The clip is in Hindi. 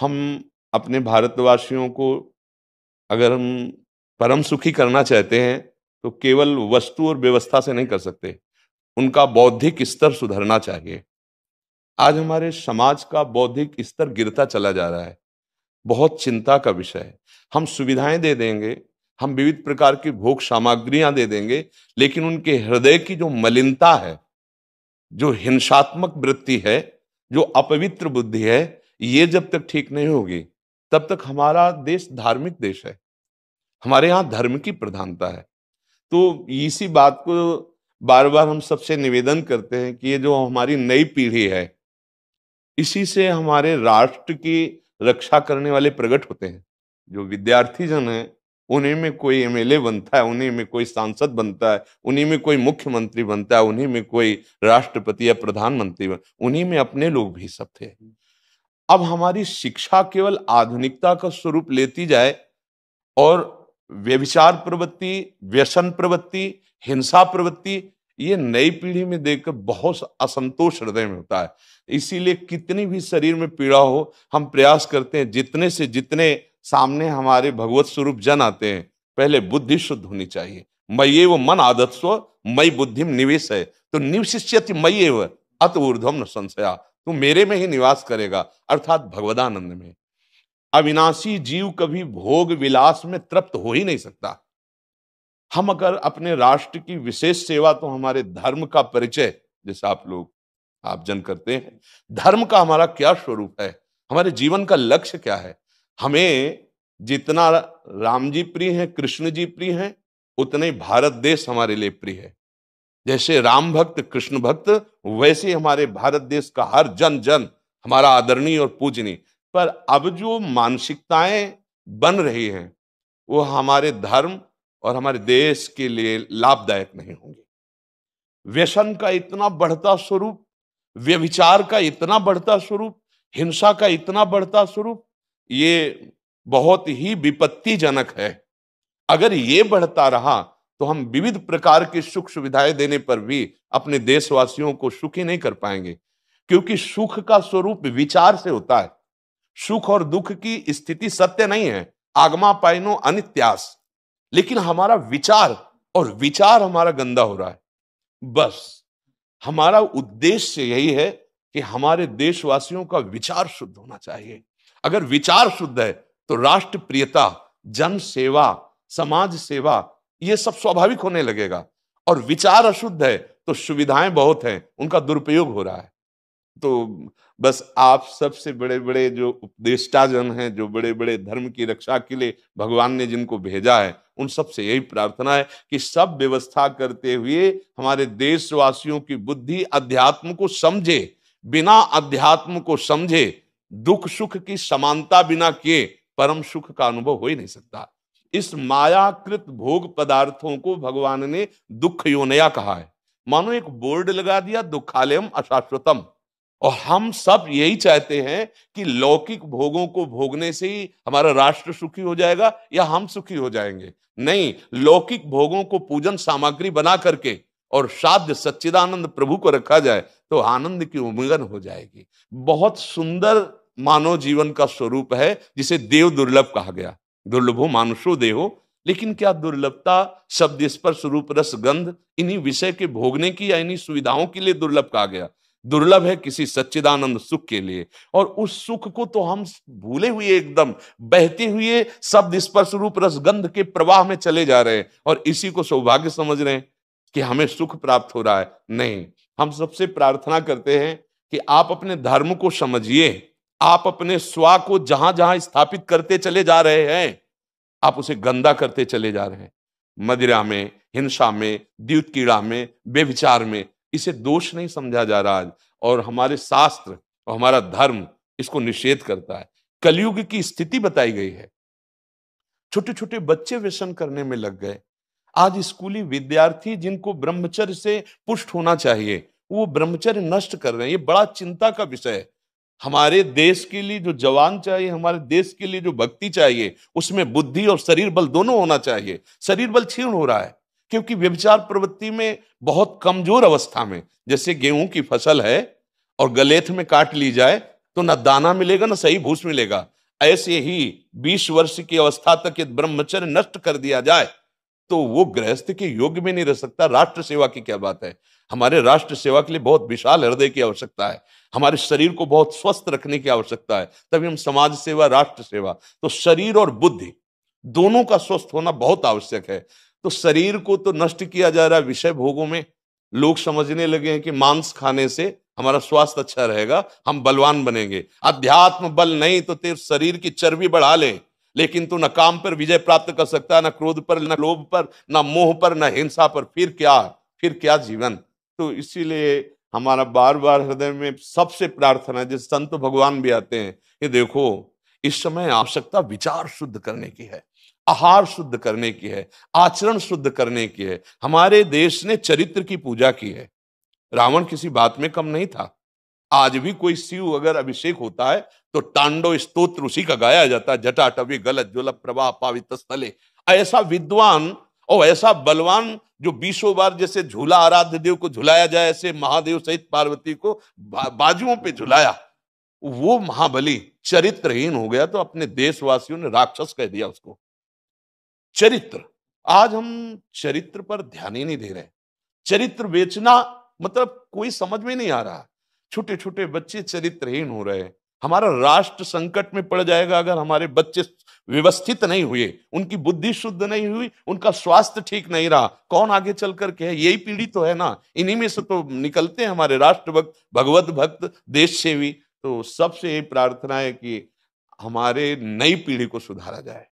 हम अपने भारतवासियों को अगर हम परम सुखी करना चाहते हैं तो केवल वस्तु और व्यवस्था से नहीं कर सकते, उनका बौद्धिक स्तर सुधरना चाहिए। आज हमारे समाज का बौद्धिक स्तर गिरता चला जा रहा है, बहुत चिंता का विषय है। हम सुविधाएं दे देंगे, हम विविध प्रकार की भोग सामग्रियां दे देंगे, लेकिन उनके हृदय की जो मलिनता है, जो हिंसात्मक वृत्ति है, जो अपवित्र बुद्धि है, ये जब तक ठीक नहीं होगी तब तक हमारा देश धार्मिक देश है, हमारे यहाँ धर्म की प्रधानता है। तो इसी बात को बार बार हम सबसे निवेदन करते हैं कि ये जो हमारी नई पीढ़ी है, इसी से हमारे राष्ट्र की रक्षा करने वाले प्रकट होते हैं। जो विद्यार्थी जन है, उन्हीं में कोई एमएलए बनता है, उन्हीं में कोई सांसद बनता है, उन्हीं में कोई मुख्यमंत्री बनता है, उन्हीं में कोई राष्ट्रपति या प्रधानमंत्री उन्हीं में अपने लोग भी सब थे। अब हमारी शिक्षा केवल आधुनिकता का स्वरूप लेती जाए और व्यभिचार प्रवृत्ति, व्यसन प्रवृत्ति, हिंसा प्रवृत्ति, ये नई पीढ़ी में देखकर बहुत असंतोष हृदय में होता है। इसीलिए कितनी भी शरीर में पीड़ा हो, हम प्रयास करते हैं जितने से जितने सामने हमारे भगवत स्वरूप जन आते हैं, पहले बुद्धि शुद्ध होनी चाहिए। मय्ये वो मन आदत्स्व मयि बुद्धिम निवेश है, तो निवशिष्यति मय्येव अत ऊर्ध्वम न संशया, तू मेरे में ही निवास करेगा, अर्थात भगवदानंद में। अविनाशी जीव कभी भोग विलास में तृप्त हो ही नहीं सकता। हम अगर अपने राष्ट्र की विशेष सेवा, तो हमारे धर्म का परिचय, जैसे आप जन करते हैं, धर्म का हमारा क्या स्वरूप है, हमारे जीवन का लक्ष्य क्या है। हमें जितना राम जी प्रिय हैं, कृष्ण जी प्रिय हैं, उतने ही भारत देश हमारे लिए प्रिय है। जैसे राम भक्त, कृष्ण भक्त, वैसे ही हमारे भारत देश का हर जन जन हमारा आदरणीय और पूजनीय। पर अब जो मानसिकताएं बन रही हैं, वो हमारे धर्म और हमारे देश के लिए लाभदायक नहीं होंगी। व्यसन का इतना बढ़ता स्वरूप, व्यभिचार का इतना बढ़ता स्वरूप, हिंसा का इतना बढ़ता स्वरूप, ये बहुत ही विपत्तिजनक है। अगर ये बढ़ता रहा तो हम विविध प्रकार की सुख सुविधाएं देने पर भी अपने देशवासियों को सुखी नहीं कर पाएंगे, क्योंकि सुख का स्वरूप विचार से होता है। सुख और दुख की स्थिति सत्य नहीं है, आगमा पाइनो अनित्यास, लेकिन हमारा विचार, और विचार हमारा गंदा हो रहा है। बस हमारा उद्देश्य यही है कि हमारे देशवासियों का विचार शुद्ध होना चाहिए। अगर विचार शुद्ध है तो राष्ट्र प्रियता, जन सेवा, समाज सेवा, ये सब स्वाभाविक होने लगेगा। और विचार अशुद्ध है तो सुविधाएं बहुत हैं, उनका दुरुपयोग हो रहा है। तो बस आप सबसे बड़े बड़े जो उपदेष्टा जन हैं, जो बड़े बड़े धर्म की रक्षा के लिए भगवान ने जिनको भेजा है, उन सबसे यही प्रार्थना है कि सब व्यवस्था करते हुए हमारे देशवासियों की बुद्धि अध्यात्म को समझे। बिना अध्यात्म को समझे दुख सुख की समानता बिना किए परम सुख का अनुभव हो ही नहीं सकता। इस मायाकृत भोग पदार्थों को भगवान ने दुख योनया कहा है। मानो एक बोर्ड लगा दिया, दुखालयम अशाश्वतम। और हम सब यही चाहते हैं कि लौकिक भोगों को भोगने से ही हमारा राष्ट्र सुखी हो जाएगा या हम सुखी हो जाएंगे। नहीं, लौकिक भोगों को पूजन सामग्री बना करके और साध्य सच्चिदानंद प्रभु को रखा जाए तो आनंद की उमंगन हो जाएगी। बहुत सुंदर मानव जीवन का स्वरूप है, जिसे देव दुर्लभ कहा गया। दुर्लभो मानुषो देहो, लेकिन क्या दुर्लभता शब्द स्पर्श रूप रस गंध इन्हीं विषय के भोगने की या इन्हीं सुविधाओं के लिए दुर्लभ कहा गया? दुर्लभ है किसी सच्चिदानंद सुख के लिए। और उस सुख को तो हम भूले हुए, एकदम बहते हुए शब्द स्पर्श रूप रसगंध के प्रवाह में चले जा रहे हैं और इसी को सौभाग्य समझ रहे हैं कि हमें सुख प्राप्त हो रहा है। नहीं, हम सबसे प्रार्थना करते हैं कि आप अपने धर्म को समझिए। आप अपने स्वा को जहां जहां स्थापित करते चले जा रहे हैं, आप उसे गंदा करते चले जा रहे हैं। मदिरा में, हिंसा में, द्यूत कीड़ा में, बेविचार में, इसे दोष नहीं समझा जा रहा आज। और हमारे शास्त्र और हमारा धर्म इसको निषेध करता है। कलयुग की स्थिति बताई गई है। छोटे छोटे बच्चे व्यसन करने में लग गए। आज स्कूली विद्यार्थी जिनको ब्रह्मचर्य से पुष्ट होना चाहिए, वो ब्रह्मचर्य नष्ट कर रहे हैं। ये बड़ा चिंता का विषय है। हमारे देश के लिए जो जवान चाहिए, हमारे देश के लिए जो भक्ति चाहिए, उसमें बुद्धि और शरीर बल दोनों होना चाहिए। शरीर बल क्षीण हो रहा है क्योंकि व्यभिचार प्रवृत्ति में बहुत कमजोर अवस्था में, जैसे गेहूं की फसल है और गलेथ में काट ली जाए, तो न दाना मिलेगा न सही भूस मिलेगा। ऐसे ही 20 वर्ष की अवस्था तक यदि ब्रह्मचर्य नष्ट कर दिया जाए तो वो गृहस्थ के योग्य में नहीं रह सकता। राष्ट्र सेवा की क्या बात है। हमारे राष्ट्र सेवा के लिए बहुत विशाल हृदय की आवश्यकता है। हमारे शरीर को बहुत स्वस्थ रखने की आवश्यकता है, तभी हम समाज सेवा, राष्ट्र सेवा। तो शरीर और बुद्धि दोनों का स्वस्थ होना बहुत आवश्यक है। तो शरीर को तो नष्ट किया जा रहा है विषय भोगों में। लोग समझने लगे हैं कि मांस खाने से हमारा स्वास्थ्य अच्छा रहेगा, हम बलवान बनेंगे। अध्यात्म बल नहीं तो तेरे शरीर की चर्बी बढ़ा ले, लेकिन तू न काम पर विजय प्राप्त कर सकता, न क्रोध पर, न लोभ पर, न मोह पर, न हिंसा पर। फिर क्या जीवन। तो इसीलिए हमारा बार बार हृदय में सबसे प्रार्थना है, जिस संत भगवान भी आते हैं, ये देखो इस समय आवश्यकता विचार शुद्ध करने की है, आहार शुद्ध करने की है, आचरण शुद्ध करने की है। हमारे देश ने चरित्र की पूजा की है। रावण किसी बात में कम नहीं था। आज भी कोई शिव अगर अभिषेक होता है तो तांडव स्तोत्र उसी का गाया जाता है। जटाटवी गलत ज्वल प्रवाह पावित स्थले। ऐसा विद्वान और ऐसा बलवान जो 20 बार जैसे झूला आराध्य देव को झुलाया जाए, ऐसे महादेव सहित पार्वती को बाजुओं पे झुलाया, वो महाबली चरित्रहीन हो गया तो अपने देशवासियों ने राक्षस कह दिया उसको। चरित्र, आज हम चरित्र पर ध्यान ही नहीं दे रहे। चरित्र बेचना मतलब कोई समझ में नहीं आ रहा। छोटे छोटे बच्चे चरित्रहीन हो रहे हैं। हमारा राष्ट्र संकट में पड़ जाएगा अगर हमारे बच्चे व्यवस्थित नहीं हुए, उनकी बुद्धि शुद्ध नहीं हुई, उनका स्वास्थ्य ठीक नहीं रहा। कौन आगे चल कर के है? यही पीढ़ी तो है ना, इन्हीं में से तो निकलते हैं हमारे राष्ट्र भक्त, भगवत भक्त, देश सेवी। तो सबसे ये प्रार्थना है कि हमारे नई पीढ़ी को सुधारा जाए।